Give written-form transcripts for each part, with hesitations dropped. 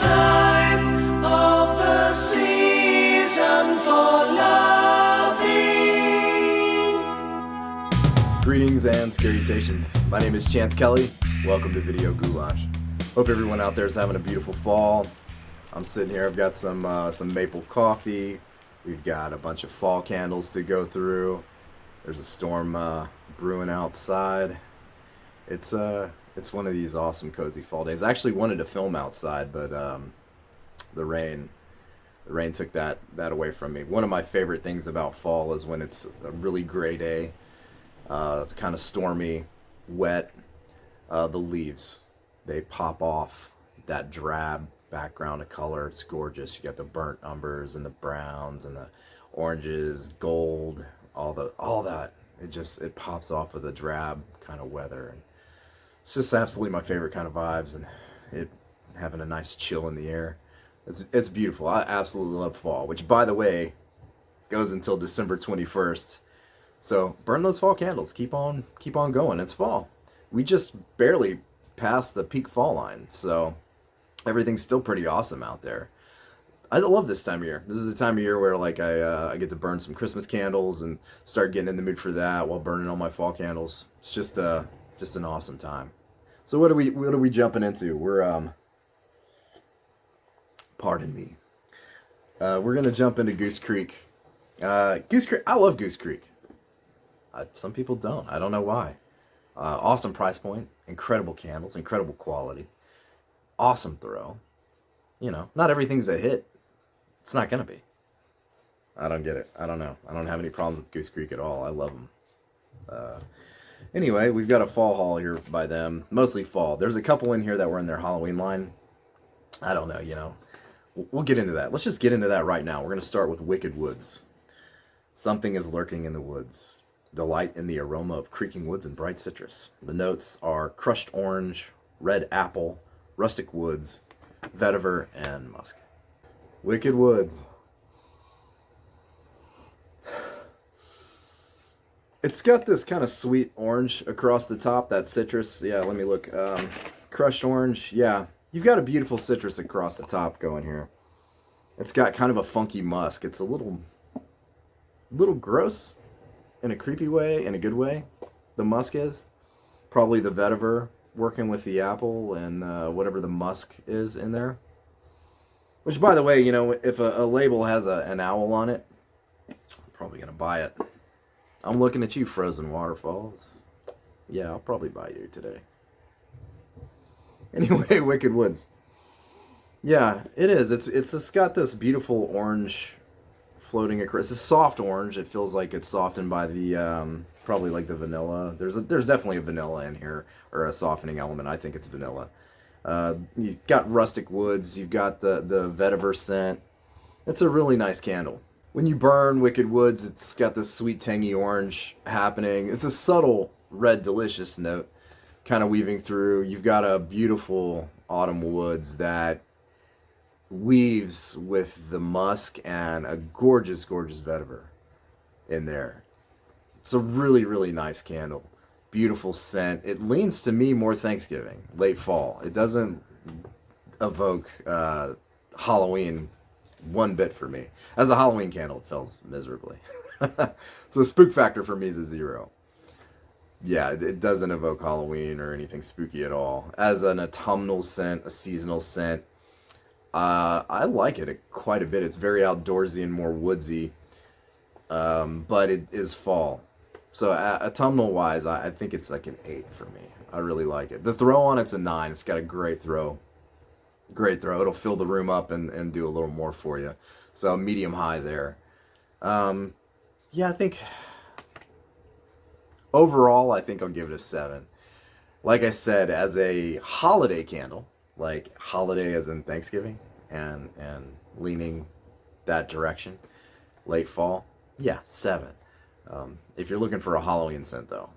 time of the season for loving. Greetings and salutations. My name is Chance Kelly. Welcome to Video Ghoulash. Hope everyone out there is having a beautiful fall. I'm sitting here. I've got some maple coffee. We've got a bunch of fall candles to go through. There's a storm brewing outside. It's one of these awesome cozy fall days. I actually wanted to film outside, but the rain took that away from me. One of my favorite things about fall is when it's a really gray day, kind of stormy, wet. The leaves, they pop off that drab background of color. It's gorgeous. You got the burnt umbers and the browns and the oranges, gold, all that. It pops off of the drab kind of weather, and it's just absolutely my favorite kind of vibes, and it having a nice chill in the air. It's beautiful. I absolutely love fall, which, by the way, goes until December 21st. So burn those fall candles. Keep on going. It's fall. We just barely passed the peak fall line, so everything's still pretty awesome out there. I love this time of year. This is the time of year where like I get to burn some Christmas candles and start getting in the mood for that while burning all my fall candles. It's just an awesome time. So what are we jumping into? We're pardon me. We're gonna jump into Goose Creek. Goose Creek. I love Goose Creek. Some people don't. I don't know why. Awesome price point, incredible candles, incredible quality, awesome throw. You know, not everything's a hit. It's not gonna be. I don't get it. I don't know. I don't have any problems with Goose Creek at all. I love them. Anyway, we've got a fall haul here by them, mostly fall. There's a couple in here that were in their Halloween line. I don't know, you know. We'll get into that. Let's just get into that right now. We're gonna start with Wicked Woods. Something is lurking in the woods. Delight in the aroma of creaking woods and bright citrus. The notes are crushed orange, red apple, rustic woods, vetiver, and musk. Wicked Woods. It's got this kind of sweet orange across the top, that citrus. Yeah, let me look. Crushed orange. Yeah, you've got a beautiful citrus across the top going here. It's got kind of a funky musk. It's a little gross in a creepy way, in a good way. The musk is. Probably the vetiver working with the apple and whatever the musk is in there. Which, by the way, you know, if a label has an owl on it, I'm probably going to buy it. I'm looking at you, Frozen Waterfalls. Yeah, I'll probably buy you today. Anyway, Wicked Woods. Yeah, it is. It's got this beautiful orange floating across. It's a soft orange. It feels like it's softened by the probably like the vanilla. There's definitely a vanilla in here, or a softening element. I think it's vanilla. You've got rustic woods. You've got the vetiver scent. It's a really nice candle. When you burn Wicked Woods, it's got this sweet tangy orange happening. It's a subtle red delicious note kind of weaving through. You've got a beautiful autumn woods that weaves with the musk and a gorgeous, gorgeous vetiver in there. It's a really, really nice candle. Beautiful scent. It leans to me more Thanksgiving, late fall. It doesn't evoke Halloween one bit for me. As a Halloween candle, it fails miserably. So spook factor for me is a 0. Yeah, it doesn't evoke Halloween or anything spooky at all. As an autumnal scent, a seasonal scent, I like it quite a bit. It's very outdoorsy and more woodsy, but it is fall. So autumnal-wise, I think it's like an 8 for me. I really like it. The throw on it's a 9. It's got a great throw. Great throw. It'll fill the room up and do a little more for you. So medium-high there. Yeah, I think overall, I think I'll give it a 7. Like I said, as a holiday candle, like holiday as in Thanksgiving and leaning that direction, late fall, yeah, 7. If you're looking for a Halloween scent, though,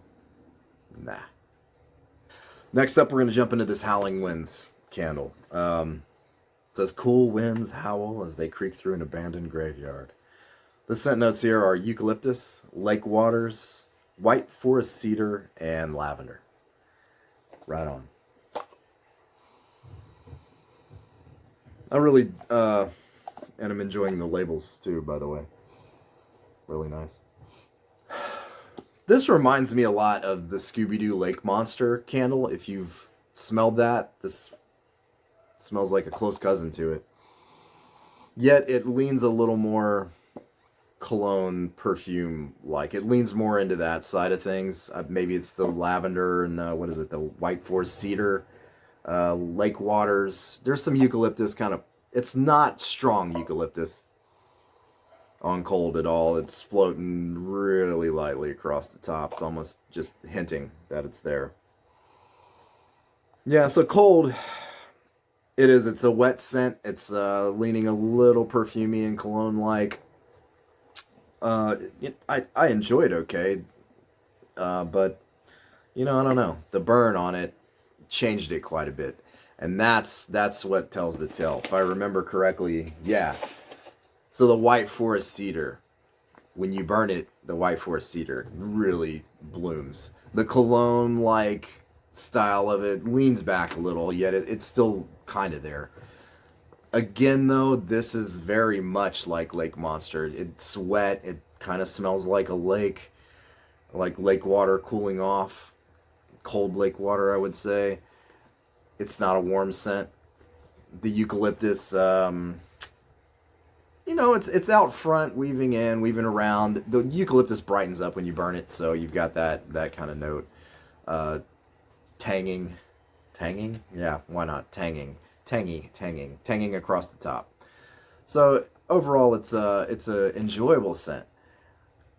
nah. Next up, we're going to jump into this Howling Winds candle. It says, cool winds howl as they creak through an abandoned graveyard. The scent notes here are eucalyptus, lake waters, white forest cedar, and lavender. Right on. I really and I'm enjoying the labels too, by the way. Really nice. This reminds me a lot of the Scooby-Doo Lake Monster candle. If you've smelled that, this smells like a close cousin to it. Yet it leans a little more cologne perfume like. It leans more into that side of things. Maybe it's the lavender and what is it? The White Forest cedar, lake waters. There's some eucalyptus kind of. It's not strong eucalyptus on cold at all. It's floating really lightly across the top. It's almost just hinting that it's there. Yeah, so cold. It is. It's a wet scent. It's leaning a little perfumey and cologne like. I enjoy it okay, but I don't know. The burn on it changed it quite a bit, and that's what tells the tale. If I remember correctly, yeah. So the White Forest cedar, when you burn it, the White Forest cedar really blooms. The cologne like style of it leans back a little, yet it's still kind of there. Again, though, this is very much like Lake Monster. It's wet. It kind of smells like a lake, like lake water cooling off. Cold lake water, I would say. It's not a warm scent. The eucalyptus, it's out front, weaving in, weaving around. The eucalyptus brightens up when you burn it, so you've got that kind of note. Tanging? Yeah, why not? Tanging across the top. So overall, it's a enjoyable scent.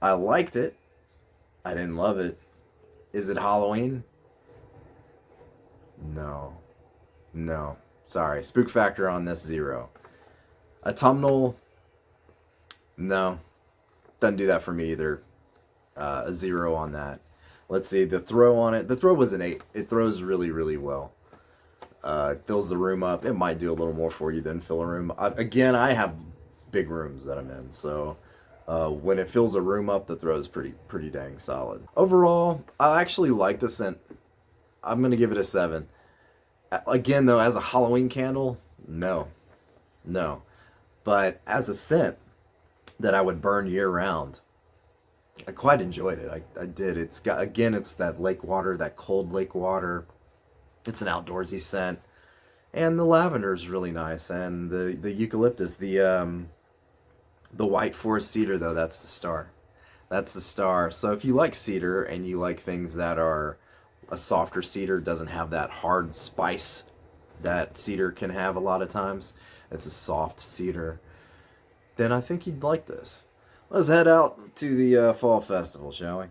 I liked it. I didn't love it. Is it Halloween? No. Sorry, spook factor on this 0. Autumnal? No, doesn't do that for me either. A 0 on that. Let's see, the throw on it. The throw was an 8. It throws really, really well. It fills the room up. It might do a little more for you than fill a room. I have big rooms that I'm in, so when it fills a room up, the throw is pretty dang solid. Overall, I actually like the scent. I'm gonna give it a 7. Again, though, as a Halloween candle, no. But as a scent that I would burn year round, I quite enjoyed it. I did. It's that lake water, that cold lake water. It's an outdoorsy scent, and the lavender is really nice, and the eucalyptus, the White Forest cedar, though, that's the star. That's the star. So if you like cedar and you like things that are a softer cedar, doesn't have that hard spice that cedar can have a lot of times. It's a soft cedar. Then I think you'd like this. Let's head out to the fall festival, shall we? It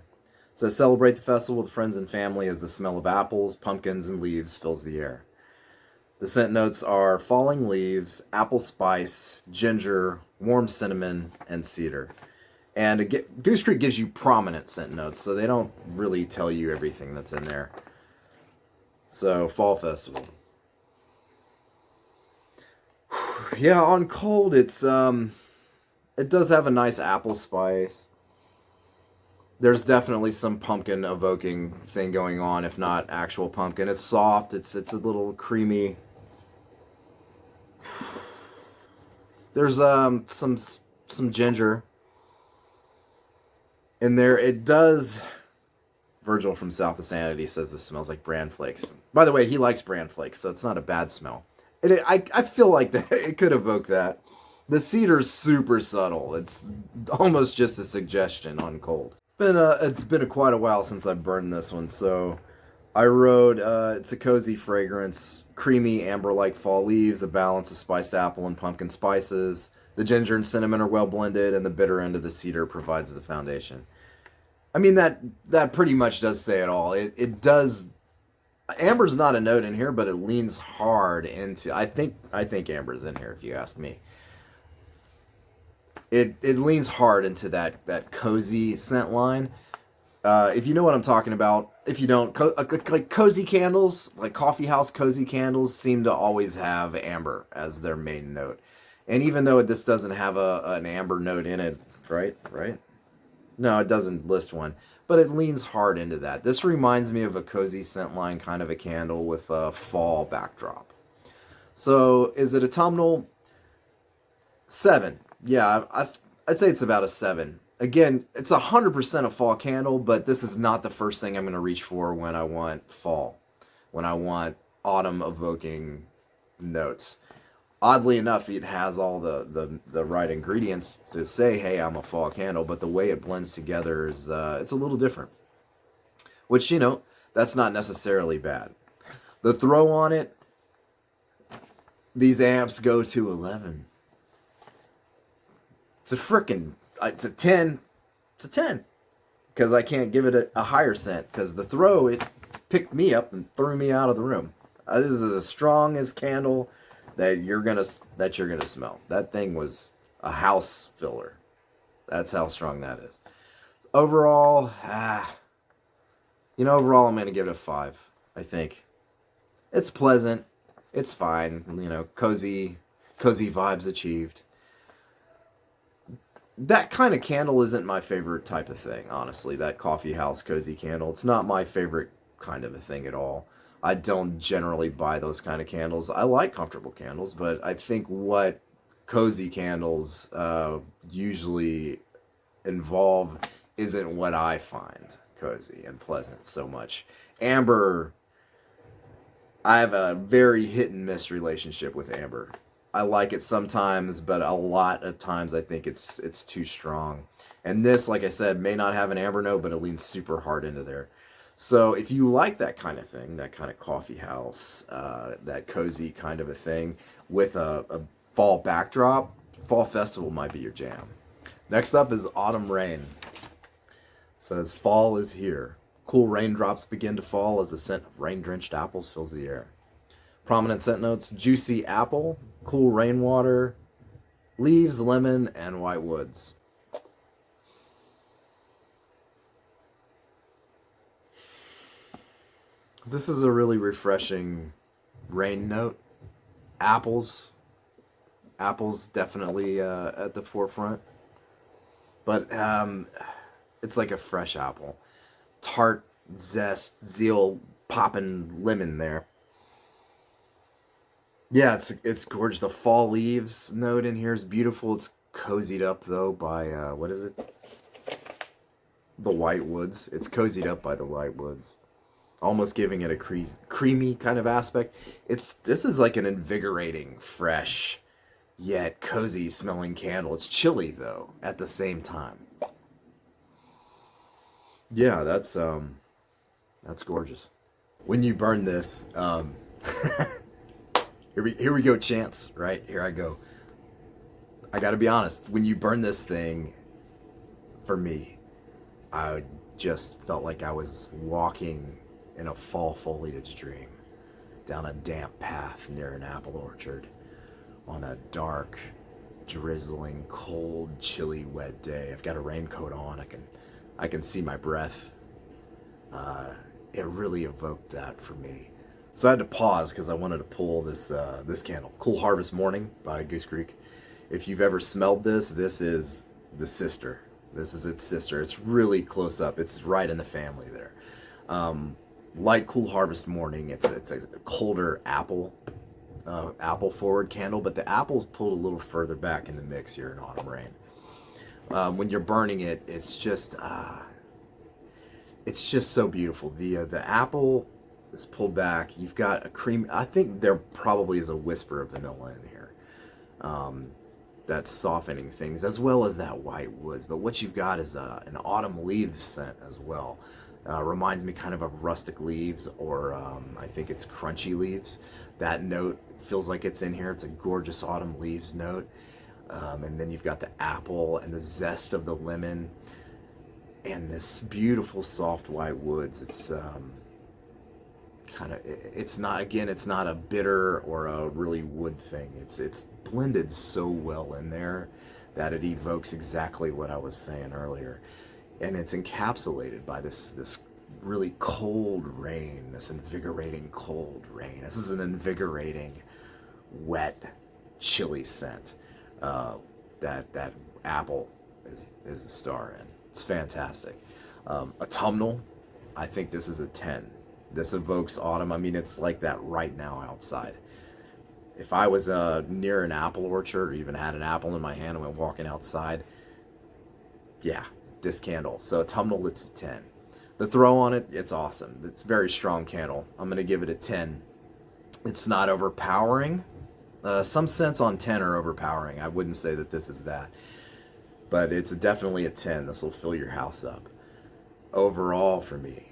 says celebrate the festival with friends and family as the smell of apples, pumpkins, and leaves fills the air. The scent notes are falling leaves, apple spice, ginger, warm cinnamon, and cedar. And Goose Creek gives you prominent scent notes, so they don't really tell you everything that's in there. So, fall festival. Yeah, on cold, it does have a nice apple spice. There's definitely some pumpkin evoking thing going on, if not actual pumpkin. It's soft. It's a little creamy. There's some ginger in there. It does. Virgil from South of Sanity says this smells like bran flakes. By the way, he likes bran flakes, so it's not a bad smell. I feel like that it could evoke that. The cedar's super subtle. It's almost just a suggestion on cold. It's been quite a while since I burned this one, so I wrote it's a cozy fragrance, creamy amber-like fall leaves, a balance of spiced apple and pumpkin spices. The ginger and cinnamon are well blended, and the bitter end of the cedar provides the foundation. I mean, that pretty much does say it all. It does. Amber's not a note in here, but it leans hard into. I think amber's in here, if you ask me. It leans hard into that cozy scent line. If you know what I'm talking about, if you don't, like cozy candles, like coffee house cozy candles, seem to always have amber as their main note. And even though this doesn't have an amber note in it, right? No, it doesn't list one, but it leans hard into that. This reminds me of a cozy scent line kind of a candle with a fall backdrop. So is it autumnal? 7. Yeah, I'd say it's about a 7. Again, it's 100% a fall candle, but this is not the first thing I'm going to reach for when I want fall, when I want autumn evoking notes. Oddly enough, it has all the right ingredients to say, hey, I'm a fall candle, but the way it blends together is it's a little different, which, that's not necessarily bad. The throw on it, these amps go to 11. It's a 10. It's a 10. Because I can't give it a higher scent. Because the throw, it picked me up and threw me out of the room. This is as strong as candle that you're gonna smell. That thing was a house filler. That's how strong that is. Overall, overall I'm gonna give it a 5. I think it's pleasant. It's fine. Cozy vibes achieved. That kind of candle isn't my favorite type of thing, honestly. That coffee house cozy candle. It's not my favorite kind of a thing at all. I don't generally buy those kind of candles. I like comfortable candles, but I think what cozy candles usually involve isn't what I find cozy and pleasant so much. Amber, I have a very hit and miss relationship with amber. I like it sometimes, but a lot of times I think it's too strong. And this, like I said, may not have an amber note, but it leans super hard into there. So if you like that kind of thing, that kind of coffee house, that cozy kind of a thing with a fall backdrop, Fall Festival might be your jam. Next up is Autumn Rain. It says fall is here. Cool raindrops begin to fall as the scent of rain-drenched apples fills the air. Prominent scent notes: juicy apple, cool rainwater, leaves, lemon, and white woods. This is a really refreshing rain note. Apples definitely at the forefront. But it's like a fresh apple. Tart, zest, zeal, poppin' lemon there. Yeah, it's gorgeous. The fall leaves note in here is beautiful. It's cozied up though by what is it? The white woods. It's cozied up by the white woods, almost giving it a creamy kind of aspect. This is like an invigorating, fresh, yet cozy smelling candle. It's chilly though at the same time. Yeah, that's gorgeous. When you burn this, here we go, Chance. Right here I go. I gotta be honest. When you burn this thing, for me, I just felt like I was walking in a fall foliage dream down a damp path near an apple orchard on a dark, drizzling, cold, chilly, wet day. I've got a raincoat on. I can see my breath. It really evoked that for me. So I had to pause because I wanted to pull this candle. Cool Harvest Morning by Goose Creek. If you've ever smelled this, this is the sister. This is its sister. It's really close up. It's right in the family there. Like Cool Harvest Morning, it's a colder apple forward candle, but the apple's pulled a little further back in the mix here in Autumn Rain. When you're burning it, it's just so beautiful. The apple is pulled back. You've got a cream. I think there probably is a whisper of vanilla in here. That's softening things, as well as that white woods. But what you've got is an autumn leaves scent as well. Reminds me kind of rustic leaves, or I think it's crunchy leaves. That note feels like it's in here. It's a gorgeous autumn leaves note. And then you've got the apple and the zest of the lemon and this beautiful soft white woods. It's it's not a bitter or a really wood thing. It's blended so well in there that it evokes exactly what I was saying earlier. And it's encapsulated by this really cold rain, this invigorating cold rain. This is an invigorating, wet, chilly scent. That apple is the star in. It's fantastic. Autumnal, I think this is a 10. This evokes autumn. I mean, it's like that right now outside. if I was near an apple orchard or even had an apple in my hand and went walking outside, yeah, this candle. So autumnal, it's a 10. The throw on it, it's awesome. It's a very strong candle. I'm going to give it a 10. It's not overpowering. Some scents on 10 are overpowering. I wouldn't say that this is that. But it's definitely a 10. This will fill your house up. Overall, for me,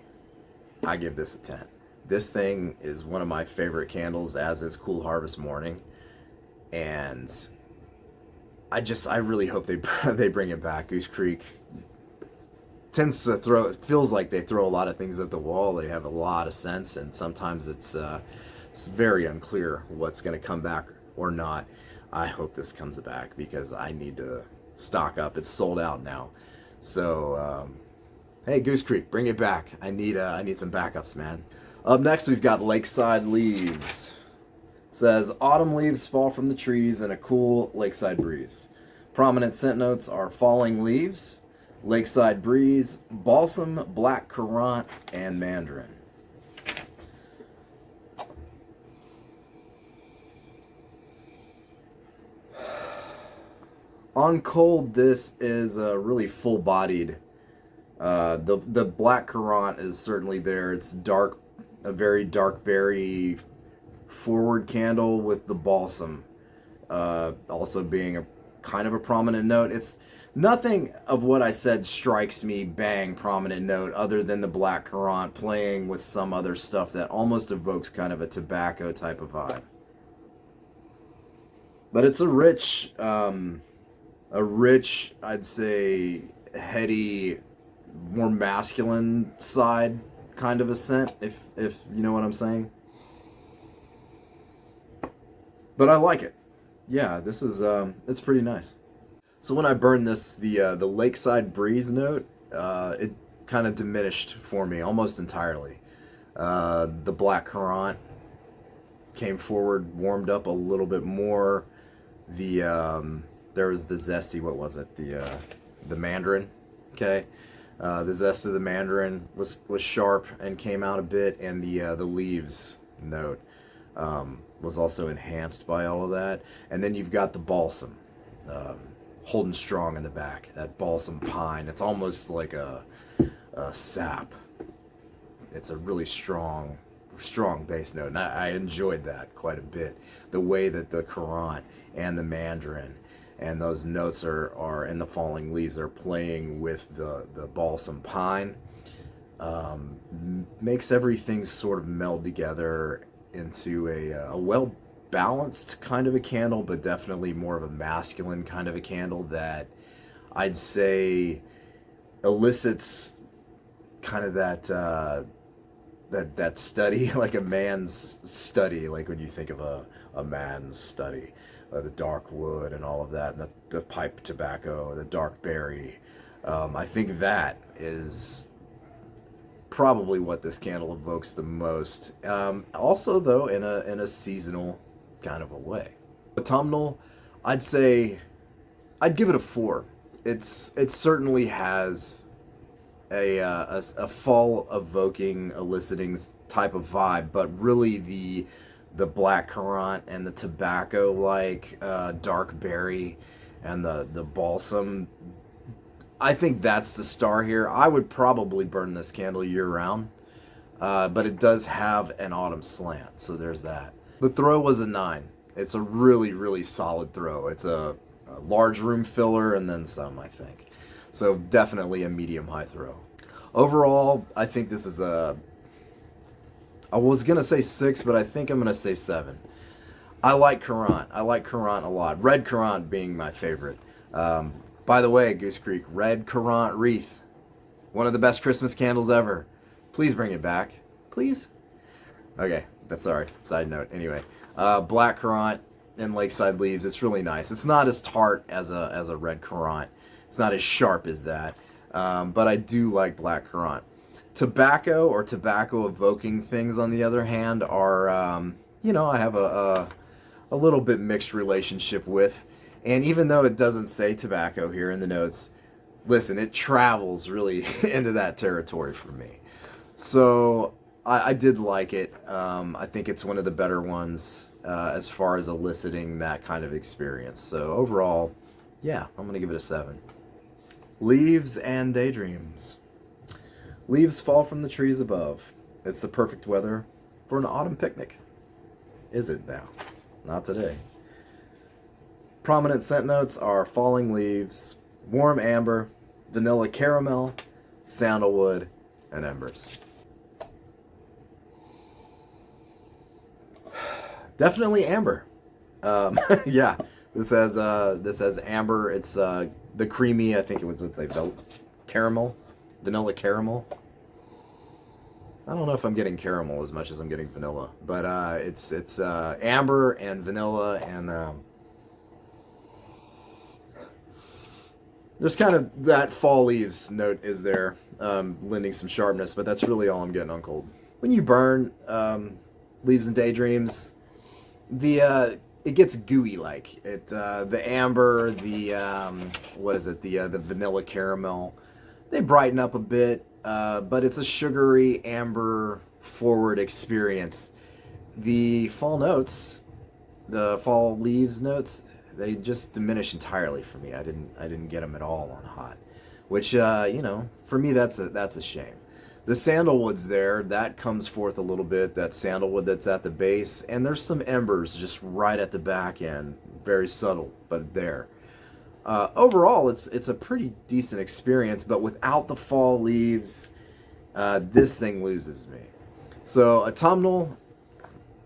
I give this a 10. This thing is one of my favorite candles, as is Cool Harvest Morning. And I really hope they bring it back. Goose Creek tends to it feels like they throw a lot of things at the wall. They have a lot of scents, and sometimes it's very unclear what's going to come back or not. I hope this comes back because I need to stock up. It's sold out now. So, hey, Goose Creek, bring it back. I need some backups, man. Up next, we've got Lakeside Leaves. It says, autumn leaves fall from the trees in a cool lakeside breeze. Prominent scent notes are falling leaves, lakeside breeze, balsam, black currant, and mandarin. On cold, this is a really full-bodied. The black currant is certainly there. It's dark, a very dark berry forward candle with the balsam also being a kind of a prominent note. It's nothing of what I said strikes me bang prominent note other than the black currant playing with some other stuff that almost evokes kind of a tobacco type of vibe. But it's a rich, I'd say, heady, more masculine side kind of a scent, if you know what I'm saying. But I like it. Yeah, this is it's pretty nice. So when I burned this, the lakeside breeze note, it kind of diminished for me almost entirely. The black currant came forward, warmed up a little bit more. There was the zesty, what was it? The mandarin. Okay. The zest of the mandarin was sharp and came out a bit, and the leaves note was also enhanced by all of that. And then you've got the balsam holding strong in the back. That balsam pine. It's almost like a sap. It's a really strong bass note, and I enjoyed that quite a bit. The way that the currant and the mandarin and those notes are and the falling leaves are playing with the balsam pine makes everything sort of meld together into a well balanced kind of a candle, but definitely more of a masculine kind of a candle that I'd say elicits kind of that study, like a man's study, like when you think of a man's study. The dark wood and all of that, and the pipe tobacco, the dark berry. I think that is probably what this candle evokes the most. Also, though, in a seasonal kind of a way. Autumnal, I'd say, I'd give it a 4. It certainly has a fall evoking, eliciting type of vibe, but really the black currant and the tobacco like dark berry and the balsam, I think that's the star here. I would probably burn this candle year round, but it does have an autumn slant, so there's that. The throw was a 9. It's a really, really solid throw. It's a large room filler and then some, I think. So definitely a medium high throw. Overall, I think this is I was going to say 6, but I think I'm going to say 7. I like currant. I like currant a lot. Red currant being my favorite. By the way, Goose Creek, red currant wreath. One of the best Christmas candles ever. Please bring it back. Please? Okay, that's all right. Side note. Anyway, black currant and Lakeside Leaves. It's really nice. It's not as tart as a red currant. It's not as sharp as that. But I do like black currant. Tobacco or tobacco evoking things, on the other hand, are I have a little bit mixed relationship with. And even though it doesn't say tobacco here in the notes, listen, it travels really into that territory for me. So I did like it. I think it's one of the better ones. as far as eliciting that kind of experience. So overall, yeah, I'm gonna give it a 7. Leaves and Daydreams. Leaves fall from the trees above. It's the perfect weather for an autumn picnic. Is it now? Not today. Prominent scent notes are falling leaves, warm amber, vanilla caramel, sandalwood, and embers. Definitely amber. Yeah, this has amber. It's the creamy. I think it was what's like caramel, vanilla caramel. I don't know if I'm getting caramel as much as I'm getting vanilla, but it's amber and vanilla, and there's kind of that fall leaves note is there, lending some sharpness, but that's really all I'm getting on cold. When you burn leaves and Daydreams, it gets gooey like it. The amber, the what is it? The vanilla caramel, they brighten up a bit. But it's a sugary, amber forward experience. The fall notes, the fall leaves notes, they just diminish entirely for me. I didn't get them at all on hot, which for me that's a shame. The sandalwood's there, that comes forth a little bit. That sandalwood that's at the base, and there's some embers just right at the back end, very subtle, but there. Overall, it's a pretty decent experience, but without the fall leaves, this thing loses me. So autumnal,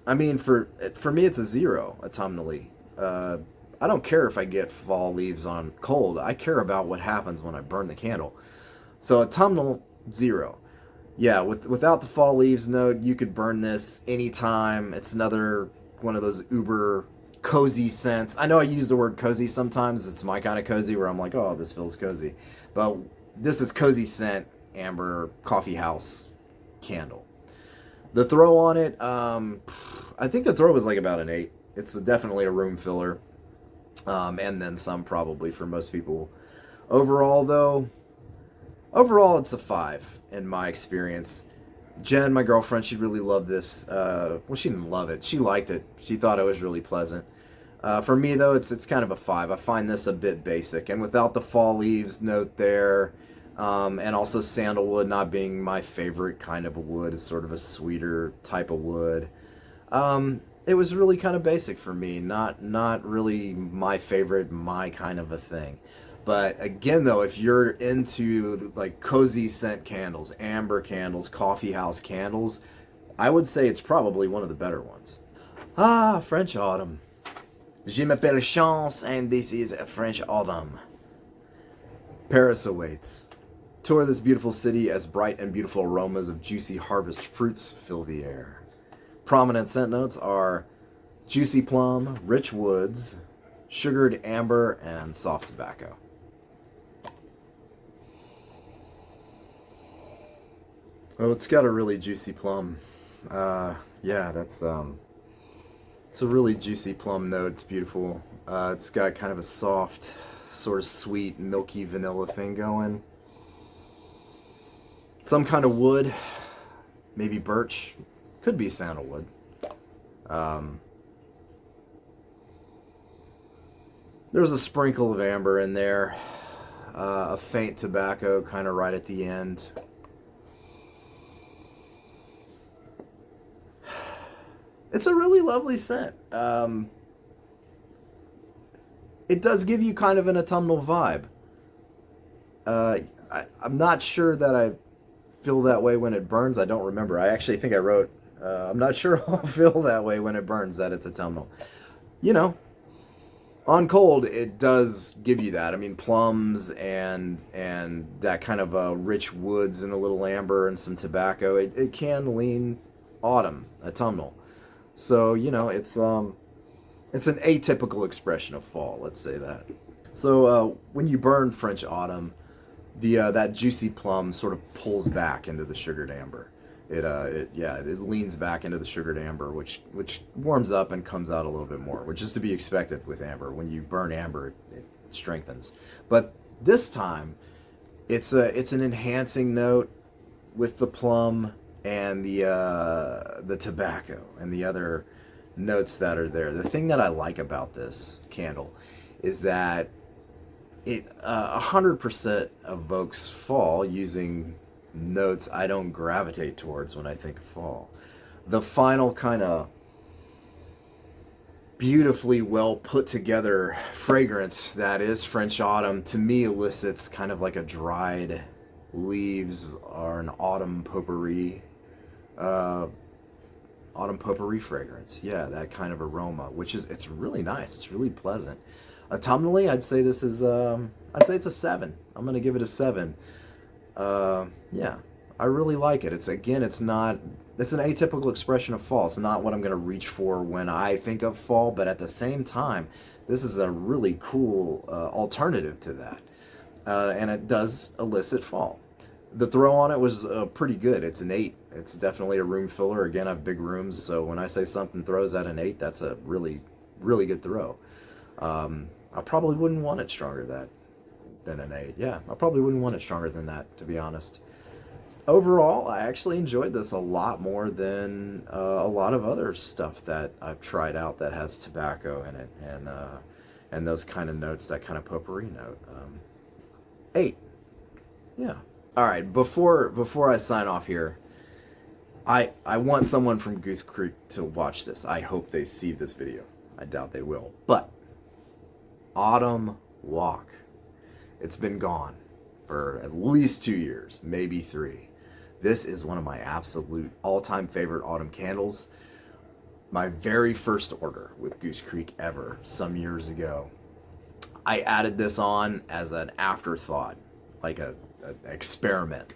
I mean, for me, it's a 0 autumnally. I don't care if I get fall leaves on cold. I care about what happens when I burn the candle. So autumnal, 0. Yeah, without the fall leaves note, you could burn this anytime. It's another one of those uber cozy scents. I know I use the word cozy sometimes. It's my kind of cozy where I'm like, oh, this feels cozy. But this is cozy scent, amber, coffee house candle. The throw on it, I think the throw was like about an 8. It's definitely a room filler. And then some probably for most people. Overall, it's a 5 in my experience. Jen, my girlfriend, she really loved this. Well, she didn't love it. She liked it. She thought it was really pleasant. For me, though, it's kind of a 5. I find this a bit basic. And without the fall leaves note there, and also sandalwood not being my favorite kind of a wood, is sort of a sweeter type of wood. It was really kind of basic for me. Not really my favorite, my kind of a thing. But again, though, if you're into like cozy scent candles, amber candles, coffee house candles, I would say it's probably one of the better ones. Ah, French autumn. Je m'appelle Chance, and this is a French autumn. Paris awaits. Tour this beautiful city as bright and beautiful aromas of juicy harvest fruits fill the air. Prominent scent notes are juicy plum, rich woods, sugared amber, and soft tobacco. Oh, it's got a really juicy plum. Yeah, that's it's a really juicy plum note. It's beautiful. It's got kind of a soft, sort of sweet, milky vanilla thing going. Some kind of wood, maybe birch, could be sandalwood. There's a sprinkle of amber in there, a faint tobacco kind of right at the end. It's a really lovely scent. It does give you kind of an autumnal vibe. I'm not sure that I feel that way when it burns. I don't remember. I actually think I wrote, I'm not sure I'll feel that way when it burns, that it's autumnal. You know, on cold, it does give you that. I mean, plums and that kind of rich woods and a little amber and some tobacco. It can lean autumn, autumnal. So, you know, it's an atypical expression of fall, let's say that. So when you burn French autumn, that juicy plum sort of pulls back into the sugared amber. It leans back into the sugared amber, which warms up and comes out a little bit more, which is to be expected with amber. When you burn amber, it strengthens. But this time, it's an enhancing note with the plum and the tobacco and the other notes that are there. The thing that I like about this candle is that it 100% evokes fall using notes I don't gravitate towards when I think of fall. The final kind of beautifully well put together fragrance that is French autumn, to me, elicits kind of like a dried leaves or an autumn potpourri fragrance. Yeah, that kind of aroma, which is, it's really nice. It's really pleasant. Autumnally, I'd say this is I'd say it's a 7. I'm gonna give it a 7. Yeah, I really like it. It's an atypical expression of fall. It's not what I'm gonna reach for when I think of fall, but at the same time, this is a really cool alternative to that, and it does elicit fall. The throw on it was pretty good. It's an 8. It's definitely a room filler. Again, I have big rooms, so when I say something throws at an 8, that's a really, really good throw. I probably wouldn't want it stronger than an 8. Yeah, I probably wouldn't want it stronger than that, to be honest. Overall, I actually enjoyed this a lot more than a lot of other stuff that I've tried out that has tobacco in it and those kind of notes, that kind of potpourri note. 8. Yeah. All right, before I sign off here, I want someone from Goose Creek to watch this. I hope they see this video. I doubt they will. But Autumn Walk. It's been gone for at least 2 years, maybe 3. This is one of my absolute all-time favorite autumn candles. My very first order with Goose Creek ever, some years ago. I added this on as an afterthought, like an experiment.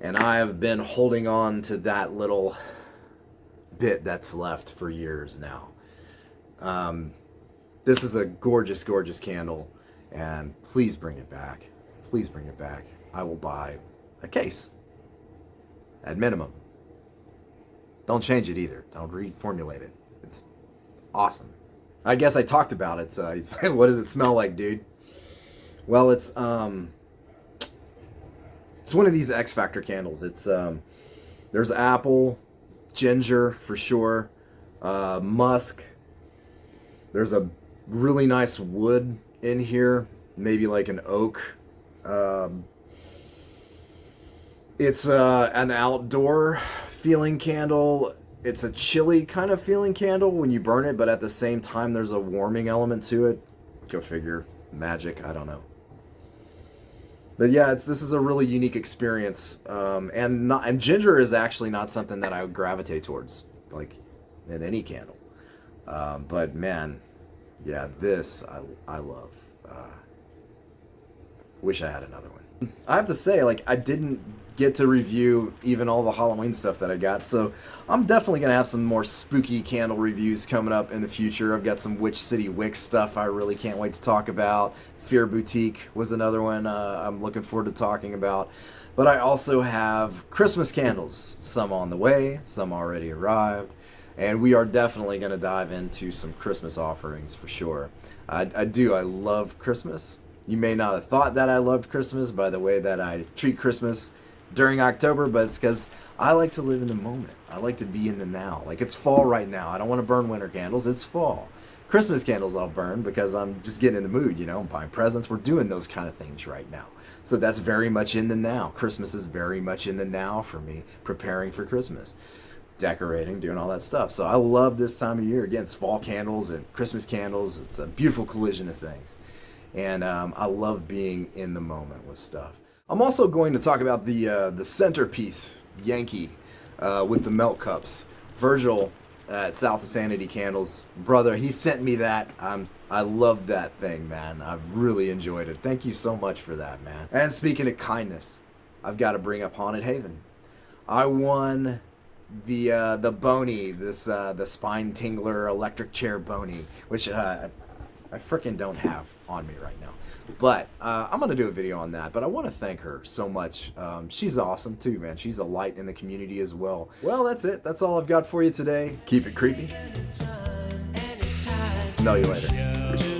And I have been holding on to that little bit that's left for years now. This is a gorgeous, gorgeous candle, and please bring it back. Please bring it back. I will buy a case, at minimum. Don't change it either. Don't reformulate it. It's awesome. I guess I talked about it, so what does it smell like, dude? Well, it's one of these X Factor candles. It's there's apple, ginger for sure, musk. There's a really nice wood in here, maybe like an oak. It's an outdoor feeling candle. It's a chilly kind of feeling candle when you burn it, but at the same time there's a warming element to it. Go figure. Magic, I don't know. But yeah, this is a really unique experience, and ginger is actually not something that I would gravitate towards, like in any candle. But man, yeah, this I love. Wish I had another one. I have to say, like, I didn't get to review even all the Halloween stuff that I got, so I'm definitely gonna have some more spooky candle reviews coming up in the future. I've got some Witch City Wicks stuff I really can't wait to talk about. Fear Boutique was another one I'm looking forward to talking about. But I also have Christmas candles, some on the way, some already arrived, and we are definitely going to dive into some Christmas offerings for sure. I love Christmas. You may not have thought that I loved Christmas by the way that I treat Christmas during October, but it's because I like to live in the moment. I like to be in the now. Like, it's fall right now. I don't want to burn winter candles. It's fall. Christmas candles I'll burn because I'm just getting in the mood, you know, I'm buying presents. We're doing those kind of things right now. So that's very much in the now. Christmas is very much in the now for me, preparing for Christmas, decorating, doing all that stuff. So I love this time of year. Again, it's fall candles and Christmas candles. It's a beautiful collision of things. And I love being in the moment with stuff. I'm also going to talk about the centerpiece, Yankee, with the melt cups. Virgil at South of Sanity Candles, brother, he sent me that. I love that thing, man. I've really enjoyed it. Thank you so much for that, man. And speaking of kindness, I've got to bring up Haunted Haven. I won the Boney, the spine tingler electric chair Boney, which I freaking don't have on me right now. But I'm going to do a video on that. But I want to thank her so much. She's awesome too, man. She's a light in the community as well. Well, that's it. That's all I've got for you today. Keep it creepy. Smell you later.